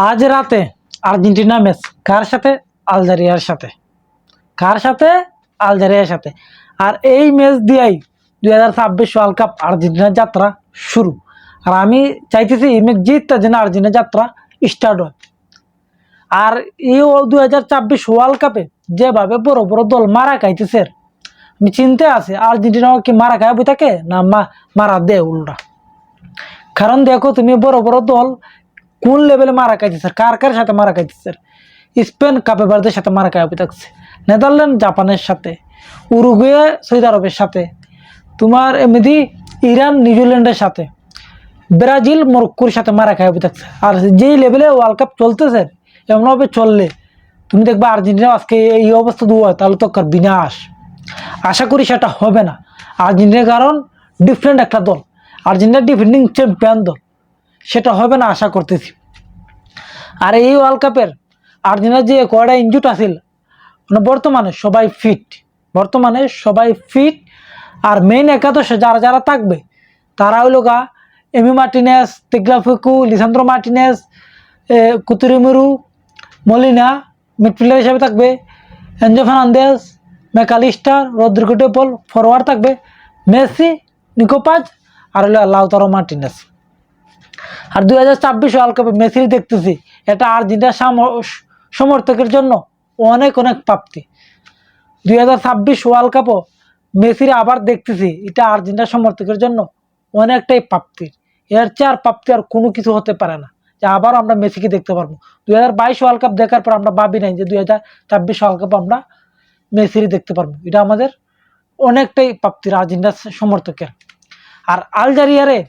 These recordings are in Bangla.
আজ রাতে আর্জেন্টিনা ম্যাচ কার সাথে? আলজেরিয়ার সাথে। কার সাথে? আলজেরিয়ার সাথে। আর এই ম্যাচ দিয়েই 2026 ওয়ার্ল্ড কাপ আর্জেন্টিনার যাত্রা শুরু। আর আমি চাইতেছি এই ম্যাচ জিততে যেন আর্জেন্টিনার যাত্রা স্টার্ট হয়। আর এই 2026 ওয়ার্ল্ড কাপে যেভাবে বড় বড় দল মারা খাইতেছে, আমি চিনতে আছি আর্জেন্টিনা কি মারা খায় বই থাকে না মারা দেয় উল্টা। কারণ দেখো তুমি বড় বড় দল কোন লেভেলে মারা খাইতেছে, কার কার সাথে মারা খাইতেছে। স্পেন কাপে ভারতের সাথে মারা খাই থাকছে, নেদারল্যান্ড জাপানের সাথে, উরুগুয়ে সৌদি আরবের সাথে, তোমার এমনি ইরান নিউজিল্যান্ডের সাথে, ব্রাজিল মরক্কোর সাথে মারা খাই থাকছে। আর যেই লেভেলে ওয়ার্ল্ড কাপ চলতেছে এমনভাবে চললে তুমি দেখবে আর্জেন্টিনা আজকে এই অবস্থা হয় তাহলে তো বিনাশ। আশা করি সেটা হবে না। আর্জেন্টিনা কারণ ডিফারেন্ট একটা দল, আর্জেন্টিনা ডিফেন্ডিং চ্যাম্পিয়ন দল, সেটা হবে না আশা করতেছি। আর এই ওয়ার্ল্ড কাপের আর্জেন্টিনার যে কয়টা ইনজুট আছিল মানে বর্তমানে সবাই ফিট। আর মেইন একাদশে যারা যারা থাকবে তারা হইল গা এমি মার্টিনেস, তেগ্রাফিকু, লিসান্দ্রো মার্টিনেস, কুতুরিমিরু, মলিনা মিডফিল্ডার হিসেবে থাকবে, Enzo Fernandez, Mac Allister, Rodrigo De Paul. Forward থাকবে মেসি, নিকো পাজ আর হলো লাউতারো মার্টিনেস। আর 2026 ওয়ার্ল্ড কাপে মেসি দেখতেছি এটা আর্জেন্টিনার সমর্থকের জন্য অনেক অনেক প্রাপ্তি। 2026 ওয়ার্ল্ড কাপও মেসির আবার দেখতেছি, এটা আর্জেন্টিনার সমর্থকের জন্য অনেকটাই প্রাপ্তির। এর চেয়ে আর প্রাপ্তি আর কোনো কিছু হতে পারে না যে আবার আমরা মেসিকে দেখতে পারবো। 2022 ওয়ার্ল্ড কাপ দেখার পর আমরা ভাবি নাই যে 2026 ওয়ার্ল্ড কাপ আমরা মেসির দেখতে পারবো। এটা আমাদের অনেকটাই প্রাপ্তির আর্জেন্টিনার সমর্থকের। আর আলজেরিয়ারে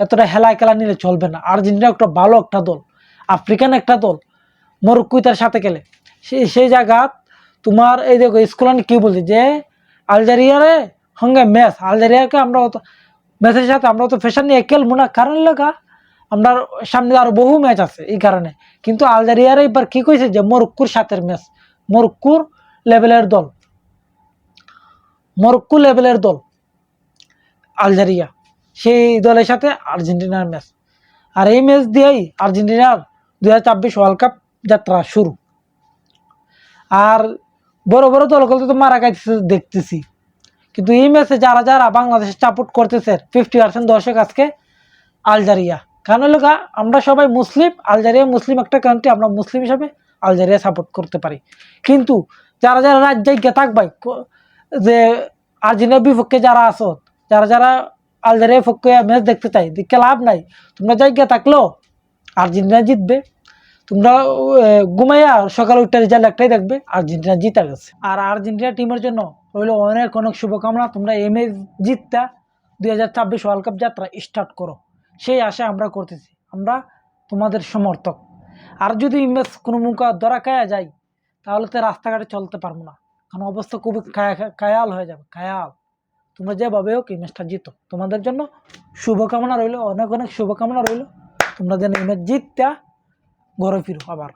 এতটা হেলা খেলা নিলে চলবে না। আর্জেন্টিনা একটা ভালো একটা দল, আফ্রিকান একটা দল, মরক্কো তার সাথে খেলে সেই জায়গা তোমার এই দেখো স্কুলানি কি বলছে যে আলজেরিয়ারে সঙ্গে ম্যাচ, আলজেরিয়াকে আমরা ম্যাচের সাথে আমরা তো ফ্যাশন নিয়ে খেলবো না, কারণ লেখা আমরা সামনে আরো বহু ম্যাচ আছে এই কারণে। কিন্তু আলজেরিয়ারে এবার কি কইছে যে মরক্কোর সাথে ম্যাচ, মরক্কো লেভেলের দল আলজেরিয়া, সেই দলের সাথে আর্জেন্টিনার ম্যাচ। আর এই ম্যাচ দিয়েই আর্জেন্টিনার 2026 ওয়ার্ল্ড কাপ যাত্রা শুরু। আর বড় বড় দলগুলো তো মারা খাইতেছে দেখতেছি, কিন্তু এই ম্যাচে যারা যারা বাংলাদেশে সাপোর্ট করতেছে 50% দর্শক আজকে আলজেরিয়া। কারণ হলো আমরা সবাই মুসলিম, আলজেরিয়া মুসলিম একটা কান্ট্রি, আমরা মুসলিম হিসাবে আলজেরিয়া সাপোর্ট করতে পারি। কিন্তু যারা যারা রাজ্যে থাকবাই যে আর্জেন্টিনার বিপক্ষে যারা আসো, যারা যারা আলজেরিয়ার পক্ষে ম্যাচ দেখতে চাই, দেখে লাভ নাই। তোমরা জায়গা থাকলেও আর্জেন্টিনা জিতবে। তোমরা ঘুমাইয়া সকালে উঠে রেজাল্ট একটাই দেখবে, আর্জেন্টিনা জিতে গেছে। আর আর্জেন্টিনা টিমের জন্য হইলো অনেক অনেক শুভকামনা। তোমরা এই ম্যাচ জিততা 2026 ওয়ার্ল্ড কাপ যাত্রা স্টার্ট করো, সেই আশা আমরা করতেছি। আমরা তোমাদের সমর্থক। আর যদি এই ম্যাচ কোনো মুখা ধরা খায়া যায় তাহলে তো রাস্তাঘাটে চলতে পারবো না, কারণ অবস্থা খুবই খায়াল হয়ে যাবে। খায়াল তোমরা যেভাবে হোক এই ম্যাচটা জিতো, তোমাদের জন্য শুভকামনা রইল, অনেক অনেক শুভকামনা রইল। তোমরা যেন এই ম্যাচ জিততা ঘরে ফিরো আবার।